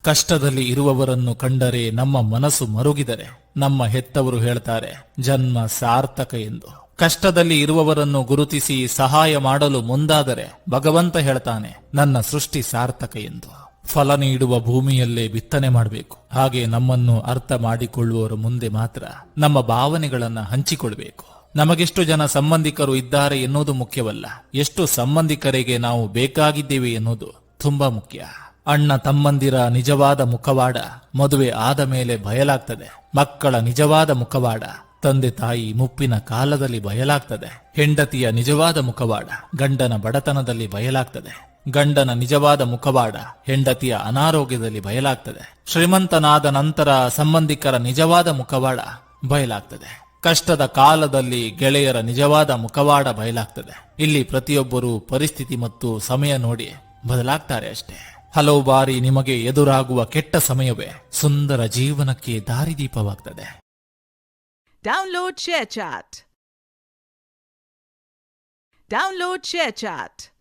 ಕಷ್ಟದಲ್ಲಿ ಇರುವವರನ್ನು ಕಂಡರೆ ನಮ್ಮ ಮನಸ್ಸು ಮರುಗಿದರೆ ನಮ್ಮ ಹೆತ್ತವರು ಹೇಳ್ತಾರೆ ಜನ್ಮ ಸಾರ್ಥಕ ಎಂದು. ಕಷ್ಟದಲ್ಲಿ ಇರುವವರನ್ನು ಗುರುತಿಸಿ ಸಹಾಯ ಮಾಡಲು ಮುಂದಾದರೆ ಭಗವಂತ ಹೇಳ್ತಾನೆ ನನ್ನ ಸೃಷ್ಟಿ ಸಾರ್ಥಕ ಎಂದು. ಫಲ ನೀಡುವ ಭೂಮಿಯಲ್ಲೇ ಬಿತ್ತನೆ ಮಾಡಬೇಕು. ಹಾಗೆ ನಮ್ಮನ್ನು ಅರ್ಥ ಮಾಡಿಕೊಳ್ಳುವವರ ಮುಂದೆ ಮಾತ್ರ ನಮ್ಮ ಭಾವನೆಗಳನ್ನ ಹಂಚಿಕೊಳ್ಬೇಕು. ನಮಗೆಷ್ಟು ಜನ ಸಂಬಂಧಿಕರು ಇದ್ದಾರೆ ಎನ್ನುವುದು ಮುಖ್ಯವಲ್ಲ, ಎಷ್ಟು ಸಂಬಂಧಿಕರಿಗೆ ನಾವು ಬೇಕಾಗಿದ್ದೇವೆ ಎನ್ನುವುದು ತುಂಬಾ ಮುಖ್ಯ. ಅಣ್ಣ ತಮ್ಮಂದಿರ ನಿಜವಾದ ಮುಖವಾಡ ಮದುವೆ ಆದ ಮೇಲೆ ಬಯಲಾಗ್ತದೆ. ಮಕ್ಕಳ ನಿಜವಾದ ಮುಖವಾಡ ತಂದೆ ತಾಯಿ ಮುಪ್ಪಿನ ಕಾಲದಲ್ಲಿ ಬಯಲಾಗ್ತದೆ. ಹೆಂಡತಿಯ ನಿಜವಾದ ಮುಖವಾಡ ಗಂಡನ ಬಡತನದಲ್ಲಿ ಬಯಲಾಗ್ತದೆ. ಗಂಡನ ನಿಜವಾದ ಮುಖವಾಡ ಹೆಂಡತಿಯ ಅನಾರೋಗ್ಯದಲ್ಲಿ ಬಯಲಾಗ್ತದೆ. ಶ್ರೀಮಂತನಾದ ನಂತರ ಸಂಬಂಧಿಕರ ನಿಜವಾದ ಮುಖವಾಡ ಬಯಲಾಗ್ತದೆ. ಕಷ್ಟದ ಕಾಲದಲ್ಲಿ ಗೆಳೆಯರ ನಿಜವಾದ ಮುಖವಾಡ ಬಯಲಾಗ್ತದೆ. ಇಲ್ಲಿ ಪ್ರತಿಯೊಬ್ಬರೂ ಪರಿಸ್ಥಿತಿ ಮತ್ತು ಸಮಯ ನೋಡಿ ಬದಲಾಗ್ತಾರೆ ಅಷ್ಟೇ. ಹಲವು ಬಾರಿ ನಿಮಗೆ ಎದುರಾಗುವ ಕೆಟ್ಟ ಸಮಯವೇ ಸುಂದರ ಜೀವನಕ್ಕೆ ದಾರಿದೀಪವಾಗ್ತದೆ. Download ShareChat.